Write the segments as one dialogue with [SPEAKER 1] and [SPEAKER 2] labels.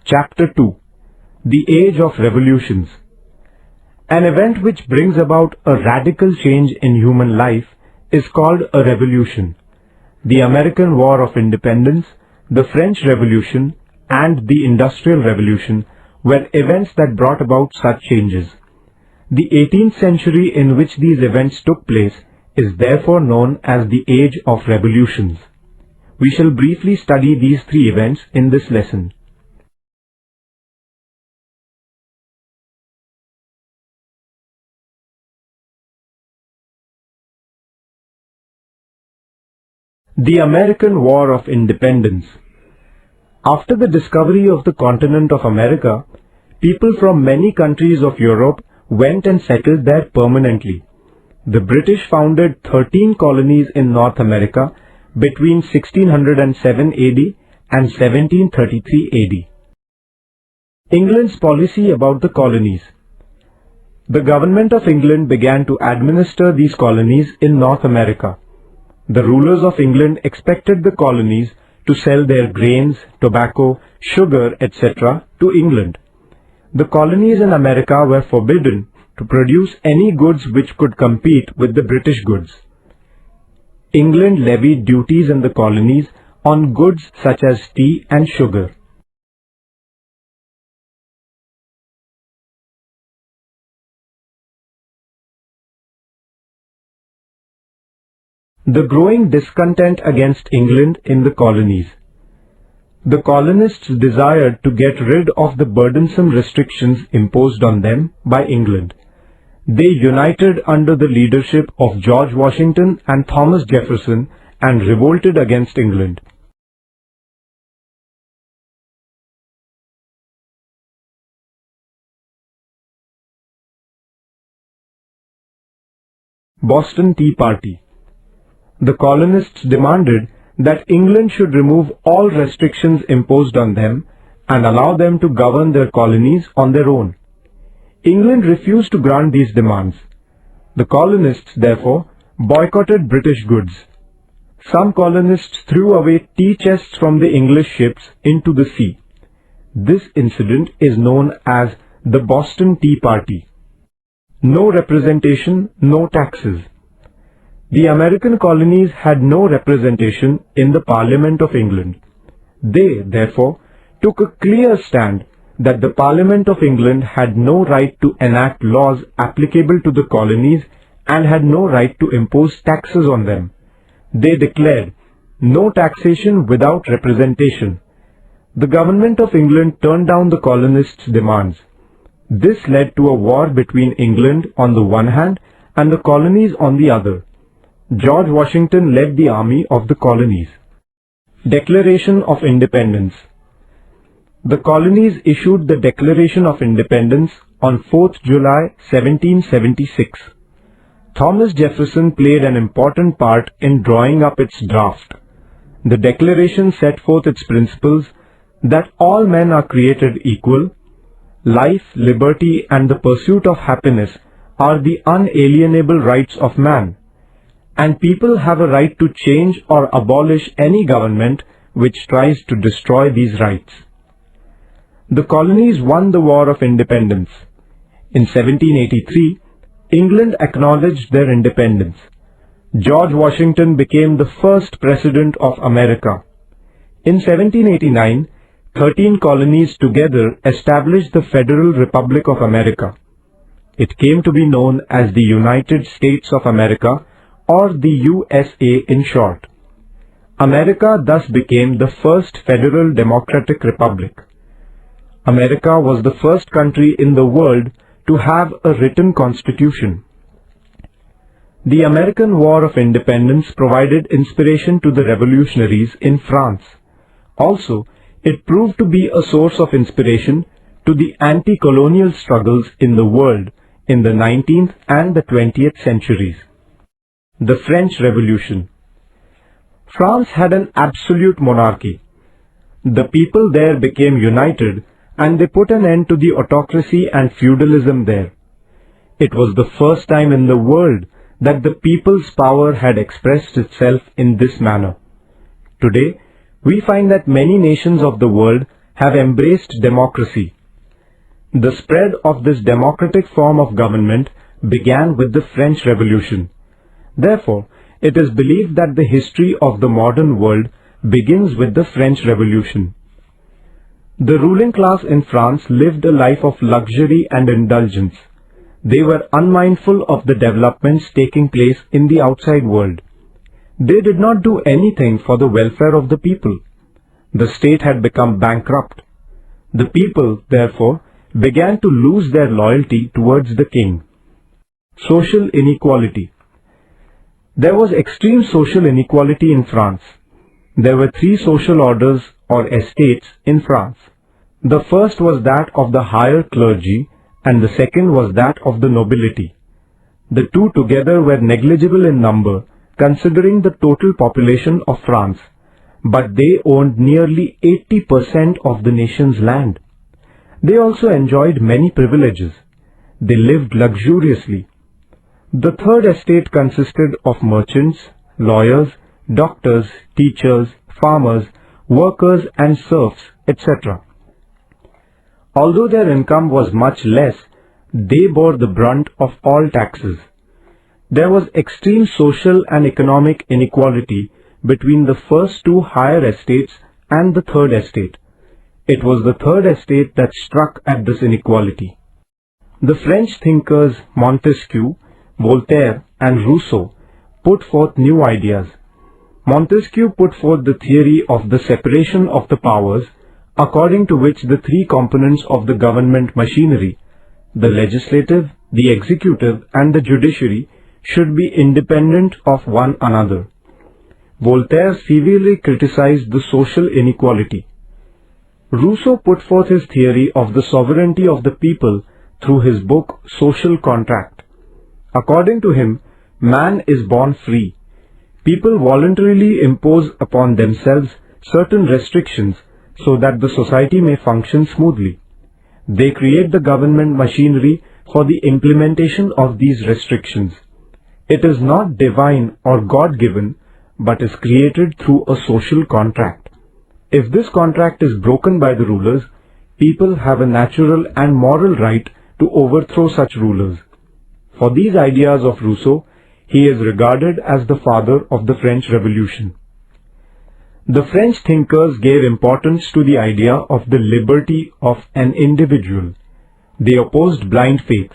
[SPEAKER 1] Chapter 2. The Age of Revolutions. An event which brings about a radical change in human life is called a revolution. The American War of Independence, the French Revolution, and the Industrial Revolution were events that brought about such changes. The 18th century in which these events took place is therefore known as the Age of Revolutions. We shall briefly study these three events in this lesson. The American War of Independence. After the discovery of the continent of America, people from many countries of Europe went and settled there permanently. The British founded 13 colonies in North America between 1607 AD and 1733 AD. England's policy about the colonies. The government of England began to administer these colonies in North America. The rulers of England expected the colonies to sell their grains, tobacco, sugar, etc. to England. The colonies in America were forbidden to produce any goods which could compete with the British goods. England levied duties in the colonies on goods such as tea and sugar. The growing discontent against England in the colonies. The colonists desired to get rid of the burdensome restrictions imposed on them by England. They united under the leadership of George Washington and Thomas Jefferson and revolted against England. Boston Tea Party. The colonists demanded that England should remove all restrictions imposed on them and allow them to govern their colonies on their own. England refused to grant these demands. The colonists, therefore, boycotted British goods. Some colonists threw away tea chests from the English ships into the sea. This incident is known as the Boston Tea Party. No representation, no taxes. The American colonies had no representation in the Parliament of England. They, therefore, took a clear stand that the Parliament of England had no right to enact laws applicable to the colonies and had no right to impose taxes on them. They declared, "No taxation without representation." The government of England turned down the colonists' demands. This led to a war between England on the one hand and the colonies on the other. George Washington led the army of the colonies. Declaration of Independence. The colonies issued the Declaration of Independence on 4th July 1776. Thomas Jefferson played an important part in drawing up its draft. The Declaration set forth its principles that all men are created equal, life, liberty, and the pursuit of happiness are the unalienable rights of man, and people have a right to change or abolish any government which tries to destroy these rights. The colonies won the War of Independence. In 1783, England acknowledged their independence. George Washington became the first President of America. In 1789, 13 colonies together established the Federal Republic of America. It came to be known as the United States of America, or the USA in short. America thus became the first federal democratic republic. America was the first country in the world to have a written constitution. The American War of Independence provided inspiration to the revolutionaries in France. Also, it proved to be a source of inspiration to the anti-colonial struggles in the world in the 19th and the 20th centuries. The French Revolution. France had an absolute monarchy. The people there became united and they put an end to the autocracy and feudalism there. It was the first time in the world that the people's power had expressed itself in this manner. Today, we find that many nations of the world have embraced democracy. The spread of this democratic form of government began with the French Revolution. Therefore, it is believed that the history of the modern world begins with the French Revolution. The ruling class in France lived a life of luxury and indulgence. They were unmindful of the developments taking place in the outside world. They did not do anything for the welfare of the people. The state had become bankrupt. The people, therefore, began to lose their loyalty towards the king. Social inequality. There was extreme social inequality in France. There were three social orders or estates in France. The first was that of the higher clergy and the second was that of the nobility. The two together were negligible in number considering the total population of France, but they owned nearly 80% of the nation's land. They also enjoyed many privileges. They lived luxuriously. The third estate consisted of merchants, lawyers, doctors, teachers, farmers, workers and serfs, etc. Although their income was much less, they bore the brunt of all taxes. There was extreme social and economic inequality between the first two higher estates and the third estate. It was the third estate that struck at this inequality. The French thinkers Montesquieu, Voltaire and Rousseau put forth new ideas. Montesquieu put forth the theory of the separation of the powers, according to which the three components of the government machinery, the legislative, the executive and the judiciary, should be independent of one another. Voltaire severely criticized the social inequality. Rousseau put forth his theory of the sovereignty of the people through his book Social Contract. According to him, man is born free. People voluntarily impose upon themselves certain restrictions so that the society may function smoothly. They create the government machinery for the implementation of these restrictions. It is not divine or God-given, but is created through a social contract. If this contract is broken by the rulers, people have a natural and moral right to overthrow such rulers. For these ideas of Rousseau, he is regarded as the father of the French Revolution. The French thinkers gave importance to the idea of the liberty of an individual. They opposed blind faith.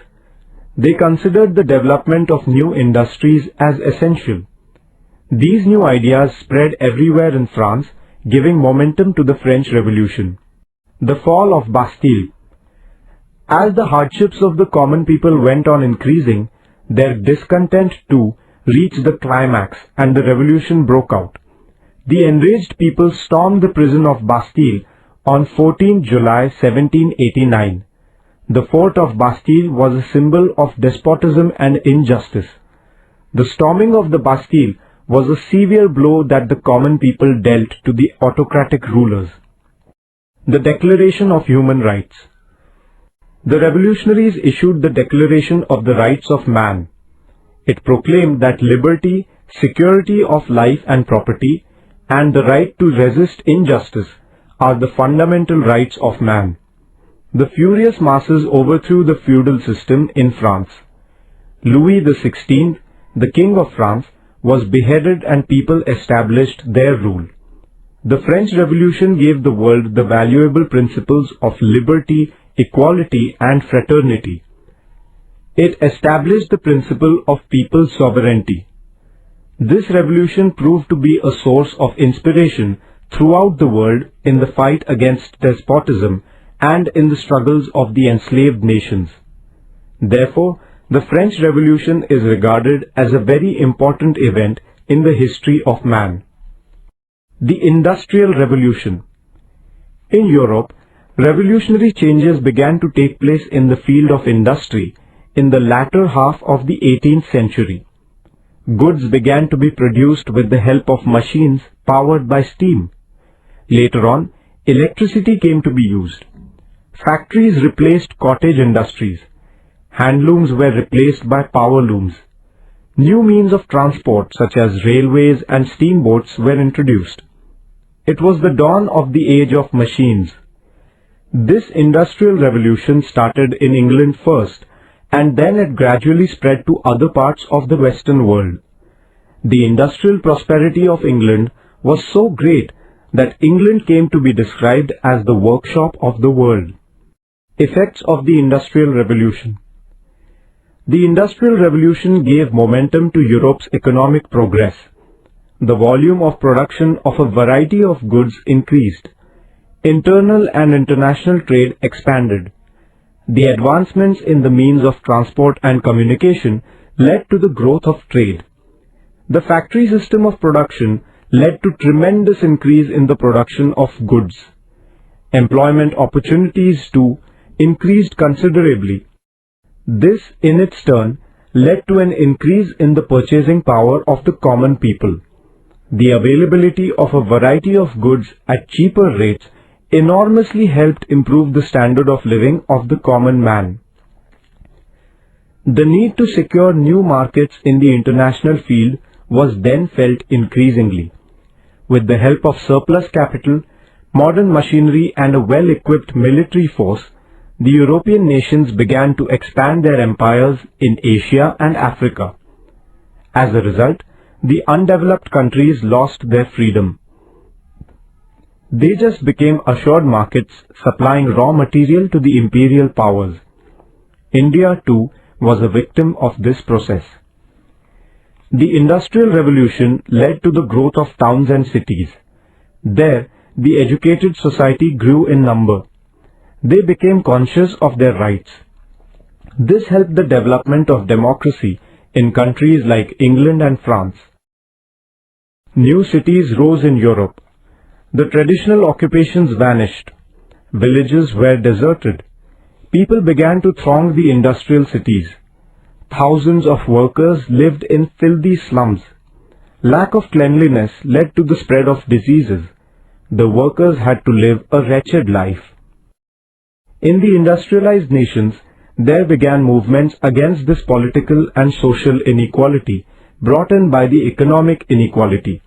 [SPEAKER 1] They considered the development of new industries as essential. These new ideas spread everywhere in France, giving momentum to the French Revolution. The fall of Bastille. As the hardships of the common people went on increasing, their discontent too reached the climax and the revolution broke out. The enraged people stormed the prison of Bastille on 14 July 1789. The fort of Bastille was a symbol of despotism and injustice. The storming of the Bastille was a severe blow that the common people dealt to the autocratic rulers. The Declaration of Human Rights. The revolutionaries issued the Declaration of the Rights of Man. It proclaimed that liberty, security of life and property, and the right to resist injustice are the fundamental rights of man. The furious masses overthrew the feudal system in France. Louis XVI, the King of France, was beheaded and people established their rule. The French Revolution gave the world the valuable principles of liberty, equality and fraternity. It established the principle of people's sovereignty. This revolution proved to be a source of inspiration throughout the world in the fight against despotism and in the struggles of the enslaved nations. Therefore, the French Revolution is regarded as a very important event in the history of man. The Industrial Revolution. In Europe, revolutionary changes began to take place in the field of industry in the latter half of the 18th century. Goods began to be produced with the help of machines powered by steam. Later on, electricity came to be used. Factories replaced cottage industries. Handlooms were replaced by power looms. New means of transport such as railways and steamboats were introduced. It was the dawn of the age of machines. This industrial revolution started in England first, and then it gradually spread to other parts of the Western world. The industrial prosperity of England was so great that England came to be described as the workshop of the world. Effects of the Industrial Revolution. The Industrial Revolution gave momentum to Europe's economic progress. The volume of production of a variety of goods increased. Internal and international trade expanded. The advancements in the means of transport and communication led to the growth of trade. The factory system of production led to tremendous increase in the production of goods. Employment opportunities too increased considerably. This in its turn led to an increase in the purchasing power of the common people. The availability of a variety of goods at cheaper rates enormously helped improve the standard of living of the common man. The need to secure new markets in the international field was then felt increasingly. With the help of surplus capital, modern machinery and a well-equipped military force, the European nations began to expand their empires in Asia and Africa. As a result, the undeveloped countries lost their freedom. They just became assured markets supplying raw material to the imperial powers. India too was a victim of this process. The Industrial Revolution led to the growth of towns and cities. There, the educated society grew in number. They became conscious of their rights. This helped the development of democracy in countries like England and France. New cities rose in Europe. The traditional occupations vanished. Villages were deserted. People began to throng the industrial cities. Thousands of workers lived in filthy slums. Lack of cleanliness led to the spread of diseases. The workers had to live a wretched life. In the industrialized nations, there began movements against this political and social inequality brought in by the economic inequality.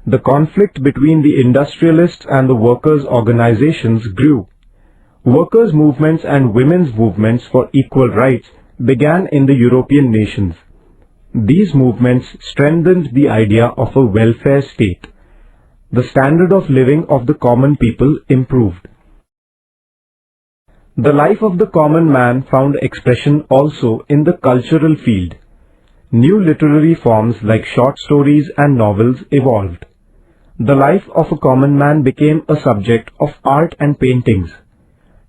[SPEAKER 1] The conflict between the industrialists and the workers' organizations grew. Workers' movements and women's movements for equal rights began in the European nations. These movements strengthened the idea of a welfare state. The standard of living of the common people improved. The life of the common man found expression also in the cultural field. New literary forms like short stories and novels evolved. The life of a common man became a subject of art and paintings.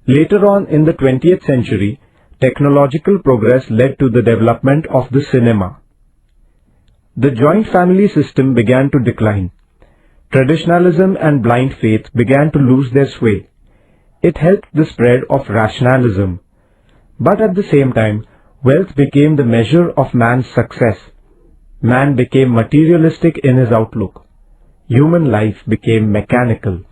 [SPEAKER 1] Later on in the 20th century, technological progress led to the development of the cinema. The joint family system began to decline. Traditionalism and blind faith began to lose their sway. It helped the spread of rationalism. But at the same time, wealth became the measure of man's success. Man became materialistic in his outlook. Human life became mechanical.